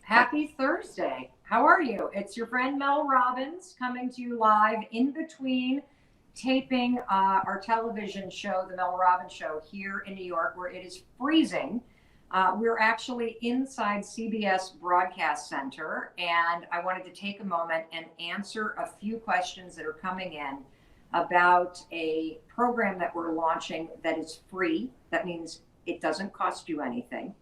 Happy Thursday. How are you? It's your friend Mel Robbins coming to you live in between taping our television show, The Mel Robbins Show, here in New York, where it is freezing. We're actually inside CBS Broadcast Center, and I wanted to take a moment and answer a few questions that are coming in about a program that we're launching that is free. That means it doesn't cost you anything.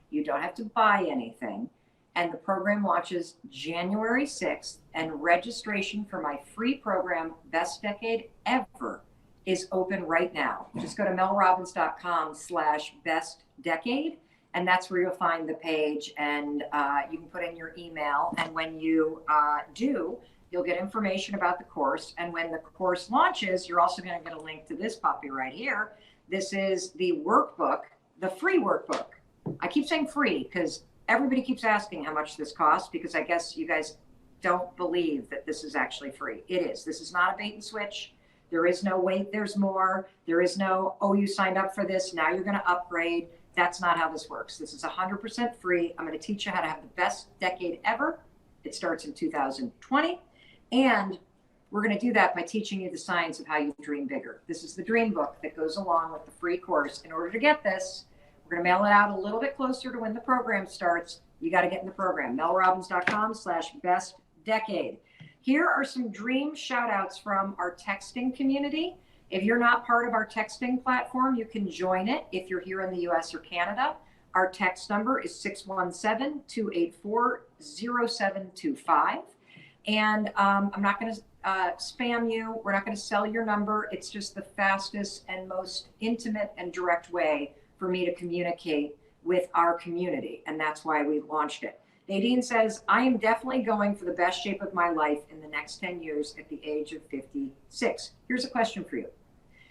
You don't have to buy anything. And the program launches January 6th, and registration for my free program, Best Decade Ever, is open right now. Just go to melrobbins.com/bestdecade, and that's where you'll find the page, and you can put in your email. And when you do, you'll get information about the course. And when the course launches, you're also going to get a link to this puppy right here. This is the workbook, the free workbook. I keep saying free because everybody keeps asking how much this costs, because I guess you guys don't believe that this is actually free. It is. This is not a bait and switch. There is no wait, there's more. There is no, oh, you signed up for this, now you're going to upgrade. That's not how this works. This is 100% free. I'm going to teach you how to have the best decade ever. It starts in 2020. And we're going to do that by teaching you the science of how you dream bigger. This is the dream book that goes along with the free course. In order to get this, we're going to mail it out a little bit closer to when the program starts. You got to get in the program. melrobbins.com/bestdecade. Here are some dream shout outs from our texting community. If you're not part of our texting platform, you can join it if you're here in the US or Canada. Our text number is 617-284-0725. And I'm not going to spam you. We're not going to sell your number. It's just the fastest and most intimate and direct way for me to communicate with our community. And that's why we launched it. Nadine says, I am definitely going for the best shape of my life in the next 10 years at the age of 56. Here's a question for you.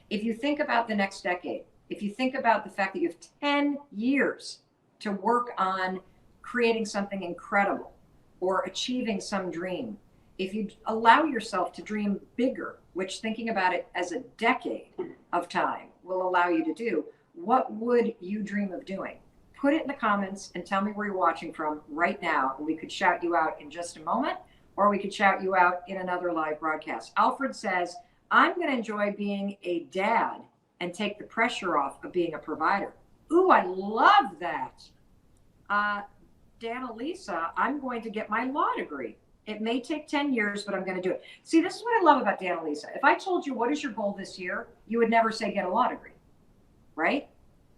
If you think about the next decade, if you think about the fact that you have 10 years to work on creating something incredible or achieving some dream, if you allow yourself to dream bigger, which thinking about it as a decade of time will allow you to do, what would you dream of doing? Put it in the comments and tell me where you're watching from right now. And we could shout you out in just a moment, or we could shout you out in another live broadcast. Alfred says, I'm going to enjoy being a dad and take the pressure off of being a provider. Ooh, I love that. Dana Lisa, I'm going to get my law degree. It may take 10 years, but I'm going to do it. See, this is what I love about Dana Lisa. If I told you, what is your goal this year? You would never say get a law degree, right?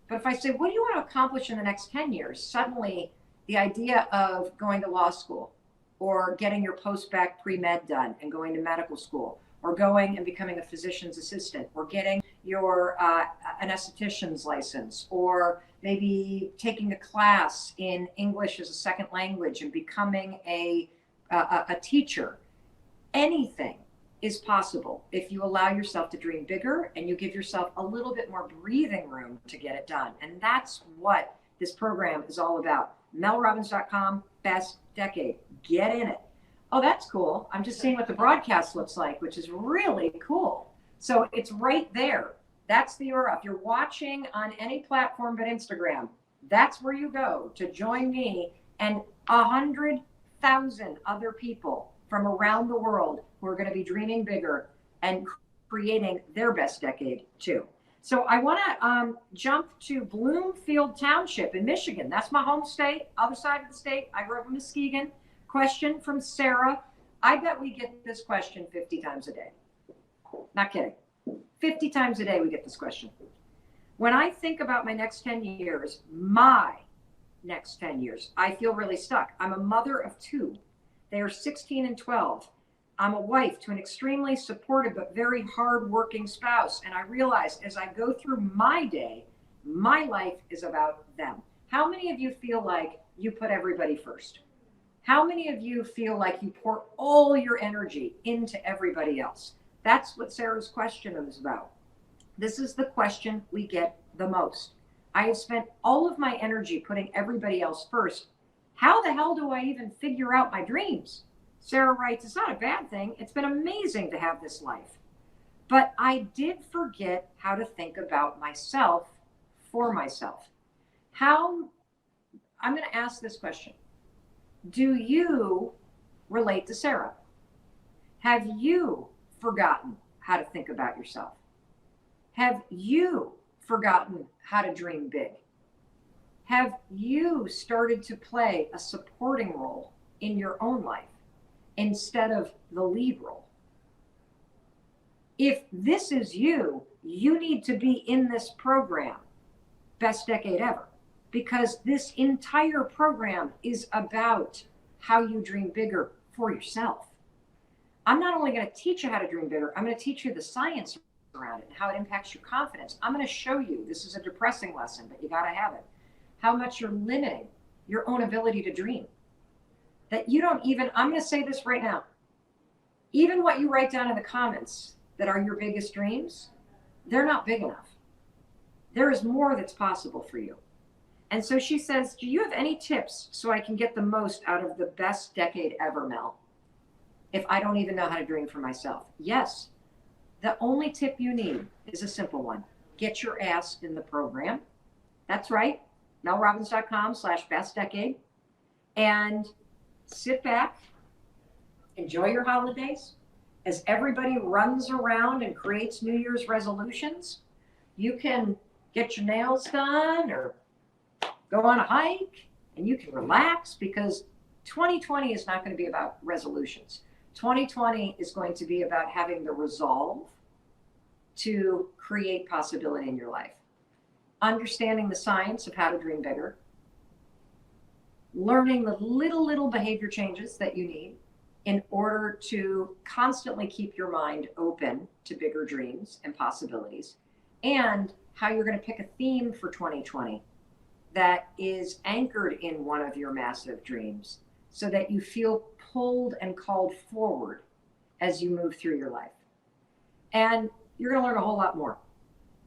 But if I say, what do you want to accomplish in the next 10 years? Suddenly the idea of going to law school or getting your post-bac pre-med done and going to medical school, or going and becoming a physician's assistant, or getting your anesthetician's license, or maybe taking a class in English as a second language and becoming a teacher. Anything is possible if you allow yourself to dream bigger and you give yourself a little bit more breathing room to get it done. And that's what this program is all about. melrobbins.com, best decade. Get in it. Oh, that's cool. I'm just seeing what the broadcast looks like, which is really cool. So it's right there. That's the URL. If you're watching on any platform but Instagram, that's where you go to join me and 100,000 other people from around the world who are going to be dreaming bigger and creating their best decade too. So I want to jump to Bloomfield Township in Michigan. That's my home state, other side of the state. I grew up in Muskegon. Question from Sarah. I bet we get this question 50 times a day. Not kidding. 50 times a day we get this question. When I think about my next 10 years, my next 10 years, I feel really stuck. I'm a mother of two. They are 16 and 12. I'm a wife to an extremely supportive but very hardworking spouse. And I realize as I go through my day, my life is about them. How many of you feel like you put everybody first? How many of you feel like you pour all your energy into everybody else? That's what Sarah's question is about. This is the question we get the most. I have spent all of my energy putting everybody else first. How the hell do I even figure out my dreams? Sarah writes, it's not a bad thing. It's been amazing to have this life. But I did forget how to think about myself for myself. How, I'm going to ask this question. Do you relate to Sarah? Have you forgotten how to think about yourself? Have you forgotten how to dream big? Have you started to play a supporting role in your own life instead of the lead role? If this is you, you need to be in this program, Best Decade Ever, because this entire program is about how you dream bigger for yourself. I'm not only going to teach you how to dream bigger, I'm going to teach you the science around it and how it impacts your confidence. I'm going to show you, this is a depressing lesson, but you got to have it, how much you're limiting your own ability to dream. That you don't even, I'm going to say this right now, even what you write down in the comments that are your biggest dreams, they're not big enough. There is more that's possible for you. And so she says, do you have any tips so I can get the most out of the best decade ever, Mel? If I don't even know how to dream for myself? Yes. The only tip you need is a simple one. Get your ass in the program. That's right. melrobbins.com/bestdecade. And sit back, enjoy your holidays. As everybody runs around and creates New Year's resolutions, you can get your nails done or go on a hike and you can relax, because 2020 is not going to be about resolutions. 2020 is going to be about having the resolve to create possibility in your life. Understanding the science of how to dream bigger. Learning the little behavior changes that you need in order to constantly keep your mind open to bigger dreams and possibilities. And how you're going to pick a theme for 2020 that is anchored in one of your massive dreams, so that you feel pulled and called forward as you move through your life. And you're going to learn a whole lot more.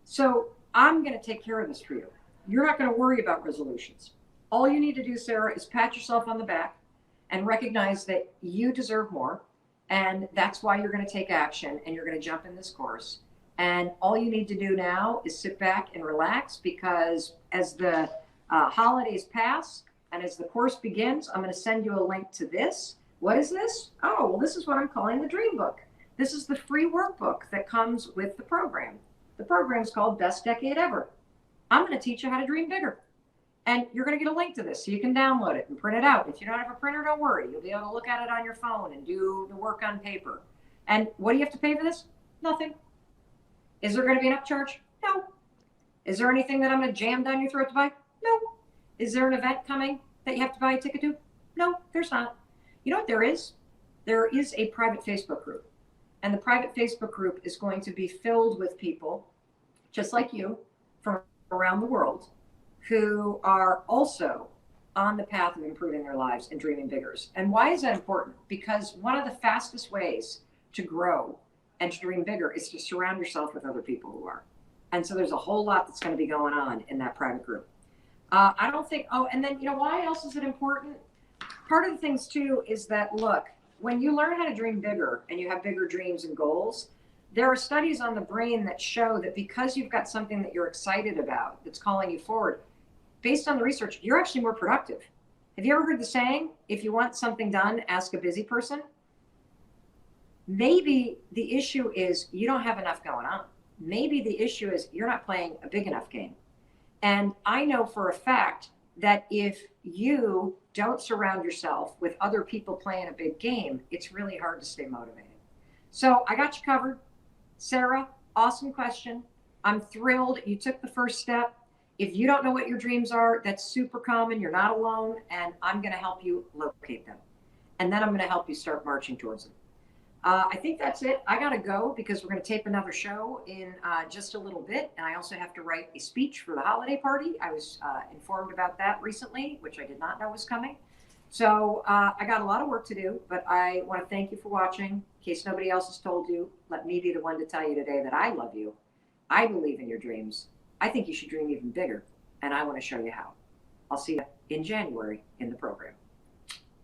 So I'm going to take care of this for you. You're not going to worry about resolutions. All you need to do, Sarah, is pat yourself on the back and recognize that you deserve more. And that's why you're going to take action and you're going to jump in this course. And all you need to do now is sit back and relax, because as the holidays pass and as the course begins, I'm going to send you a link to this. What is this? Oh, well, this is what I'm calling the Dream Book. This is the free workbook that comes with the program. The program is called Best Decade Ever. I'm going to teach you how to dream bigger. And you're going to get a link to this so you can download it and print it out. If you don't have a printer, don't worry. You'll be able to look at it on your phone and do the work on paper. And what do you have to pay for this? Nothing. Is there going to be an upcharge? No. Is there anything that I'm going to jam down your throat to buy? No. Is there an event coming that you have to buy a ticket to? No, there's not. You know what there is? There is a private Facebook group. And the private Facebook group is going to be filled with people just like you from around the world who are also on the path of improving their lives and dreaming bigger. And why is that important? Because one of the fastest ways to grow and to dream bigger is to surround yourself with other people who are. And so there's a whole lot that's going to be going on in that private group. I don't think, oh, and then, you know, why else is it important? Part of the things too is that, look, when you learn how to dream bigger and you have bigger dreams and goals, there are studies on the brain that show that because you've got something that you're excited about that's calling you forward, based on the research, you're actually more productive. Have you ever heard the saying, if you want something done, ask a busy person? Maybe the issue is you don't have enough going on. Maybe the issue is you're not playing a big enough game. And I know for a fact that if you don't surround yourself with other people playing a big game, it's really hard to stay motivated. So I got you covered. Sarah, awesome question. I'm thrilled you took the first step. If you don't know what your dreams are, that's super common. You're not alone, and I'm going to help you locate them. And then I'm going to help you start marching towards them. I think that's it. I got to go because we're going to tape another show in just a little bit. And I also have to write a speech for the holiday party. I was informed about that recently, which I did not know was coming. So I got a lot of work to do, but I want to thank you for watching. In case nobody else has told you, let me be the one to tell you today that I love you. I believe in your dreams. I think you should dream even bigger, and I want to show you how. I'll see you in January in the program.